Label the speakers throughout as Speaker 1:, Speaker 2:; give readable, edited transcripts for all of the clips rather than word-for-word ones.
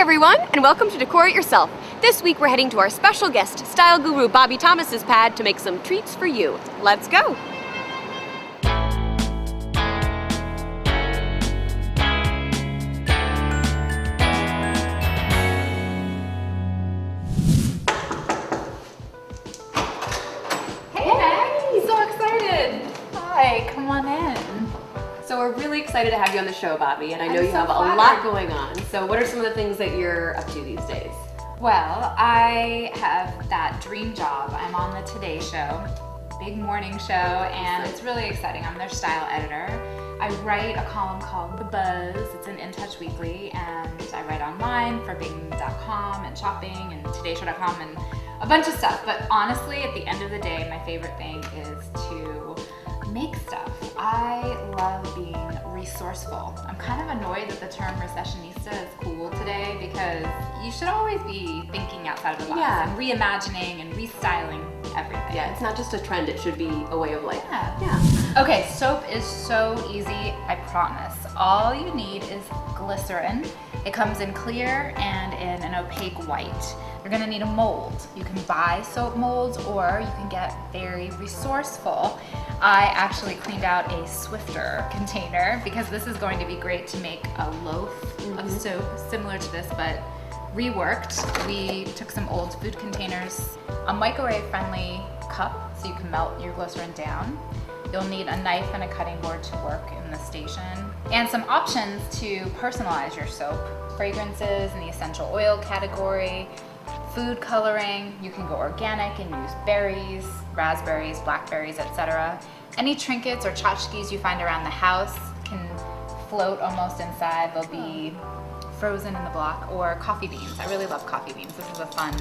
Speaker 1: everyone, and welcome to Decor It Yourself. This week we're heading to our special guest, style guru Bobbie Thomas's pad to make some treats for you. Let's go! Hey, so excited!
Speaker 2: Hi, come on in.
Speaker 1: So we're really excited to have you on the show, Bobbie, and I know
Speaker 2: I'm
Speaker 1: you
Speaker 2: so
Speaker 1: have a
Speaker 2: flattered.
Speaker 1: lot going on. So what are some of the things that you're up to these days?
Speaker 2: Well, I have that dream job. I'm on the Today Show, big morning show, and it's really exciting. I'm their style editor. I write a column called The Buzz. It's an In Touch Weekly, and I write online for Bing.com and shopping and TodayShow.com and a bunch of stuff. But honestly, at the end of the day, my favorite thing is to make stuff. I love being resourceful. I'm kind of annoyed that the term recessionista is cool today because you should always be thinking outside of the box and reimagining and restyling everything.
Speaker 1: Yeah, it's not just a trend, it should be a way of life.
Speaker 2: Yeah. Okay, soap is so easy, I promise. All you need is glycerin. It comes in clear and in an opaque white. You're gonna need a mold. You can buy soap molds or you can get very resourceful. I actually cleaned out a Swiffer container because this is going to be great to make a loaf of soap similar to this, but reworked. We took some old food containers, a microwave-friendly cup so you can melt your glycerin down. You'll need a knife and a cutting board to work in the station, and some options to personalize your soap. Fragrances in the essential oil category, food coloring, you can go organic and use berries, raspberries, blackberries, etc. Any trinkets or tchotchkes you find around the house can float almost inside. They'll be frozen in the block, or coffee beans. I really love coffee beans. This is a fun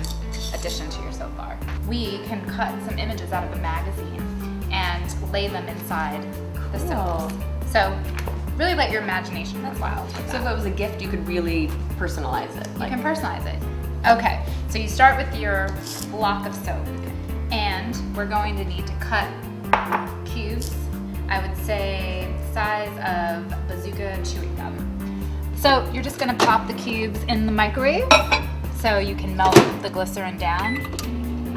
Speaker 2: addition to your soap bar. We can cut some images out of a magazine and lay them inside the soap. So really let your imagination run wild.
Speaker 1: So if it was a gift, you could really personalize it.
Speaker 2: You can personalize it. Okay, so you start with your block of soap, and we're going to need to cut cubes, I would say size of bazooka chewing gum. So you're just gonna pop the cubes in the microwave so you can melt the glycerin down.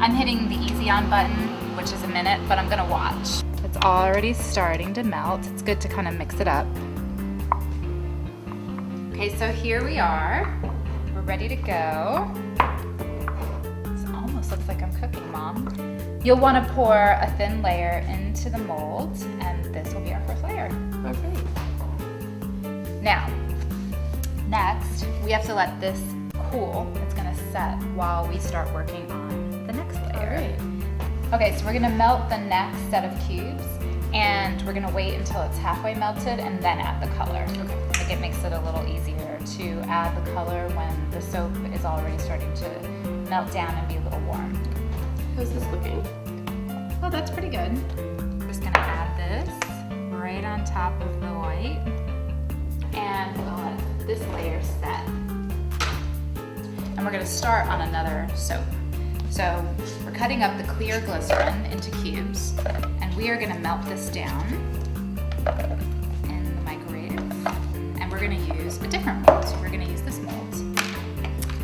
Speaker 2: I'm hitting the easy on button, which is a minute, but I'm gonna watch. It's already starting to melt. It's good to kind of mix it up. Okay, so here we are. We're ready to go. This almost looks like I'm cooking, Mom. You'll want to pour a thin layer into the mold, and this will be our first layer.
Speaker 1: Okay.
Speaker 2: Now, next, we have to let this cool. It's gonna set while we start working on the next layer. Okay, so we're gonna melt the next set of cubes, and we're gonna wait until it's halfway melted and then add the color. Okay. Like, it makes it a little easier to add the color when the soap is already starting to melt down and be a little warm.
Speaker 1: How's this looking?
Speaker 2: Oh, that's pretty good. I'm just gonna add this right on top of the white, and we'll let this layer set. And we're gonna start on another soap. So we're cutting up the clear glycerin into cubes, and we are gonna melt this down in the microwave. And we're gonna use a different mold. So we're gonna use this mold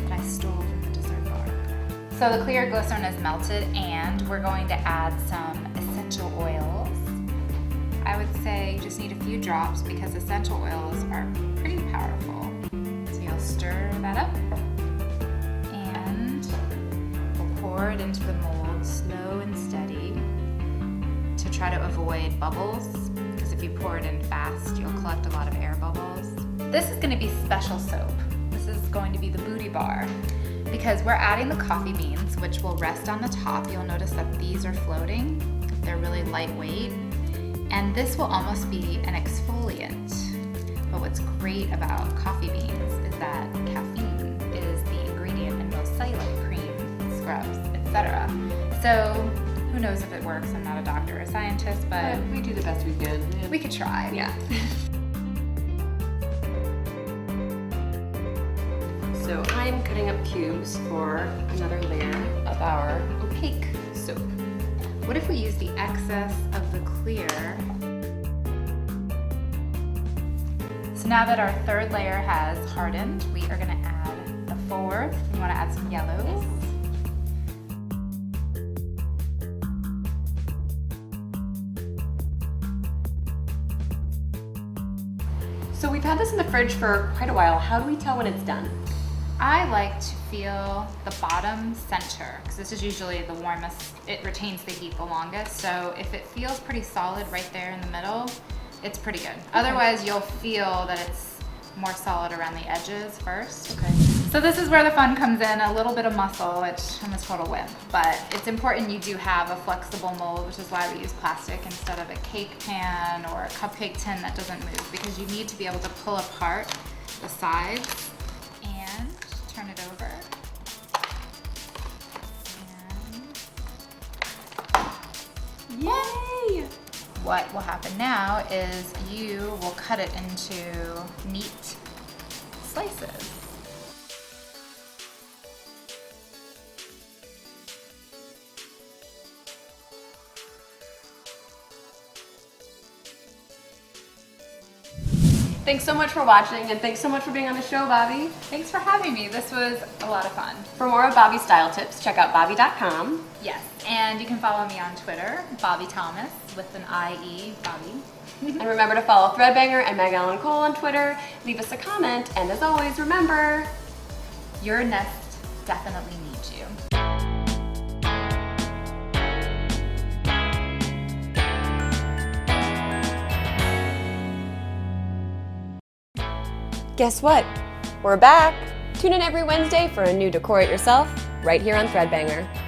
Speaker 2: that I stole from the dessert bar. So the clear glycerin is melted, and we're going to add some essential oils. I would say you just need a few drops because essential oils are pretty powerful. So you'll stir that up, and we'll pour it into the mold slow and steady to try to avoid bubbles, because if you pour it in fast, you'll collect a lot of air bubbles. This is going to be special soap. This is going to be the booty bar, because we're adding the coffee beans, which will rest on the top. You'll notice that these are floating. They're really lightweight, and this will almost be an exfoliant. But what's great about coffee beans is that caffeine is the ingredient in most cellulite cream, scrubs, etc. So who knows if it works? I'm not a doctor or a scientist, but
Speaker 1: we do the best we can. Yeah.
Speaker 2: we could try.
Speaker 1: Yeah. So I'm cutting up cubes for another layer of our opaque soap.
Speaker 2: What if we use the excess of the clear? So now that our third layer has hardened, we are going to add the 4th. You want to add some yellows.
Speaker 1: So we've had this in the fridge for quite a while. How do we tell when it's done?
Speaker 2: I like to feel the bottom center because this is usually the warmest. It retains the heat the longest. So if it feels pretty solid right there in the middle, it's pretty good. Otherwise, you'll feel that it's more solid around the edges first.
Speaker 1: Okay.
Speaker 2: So this is where the fun comes in, a little bit of muscle, which I'm a total wimp, but it's important you do have a flexible mold, which is why we use plastic instead of a cake pan or a cupcake tin that doesn't move, because you need to be able to pull apart the sides and turn it over. And
Speaker 1: yay!
Speaker 2: what will happen now is you will cut it into neat slices.
Speaker 1: Thanks so much for watching, and thanks so much for being on the show, Bobbie.
Speaker 2: Thanks for having me. This was a lot of fun.
Speaker 1: For more of Bobbie's style tips, check out bobbie.com.
Speaker 2: Yes, and you can follow me on Twitter, Bobbie Thomas, with an I-E, Bobbie.
Speaker 1: And remember to follow ThreadBanger and Meg Ellen Cole on Twitter. Leave us a comment, and as always, remember,
Speaker 2: Your nest definitely needs you.
Speaker 1: guess what? We're back. Tune in every Wednesday for a new Decor It Yourself right here on ThreadBanger.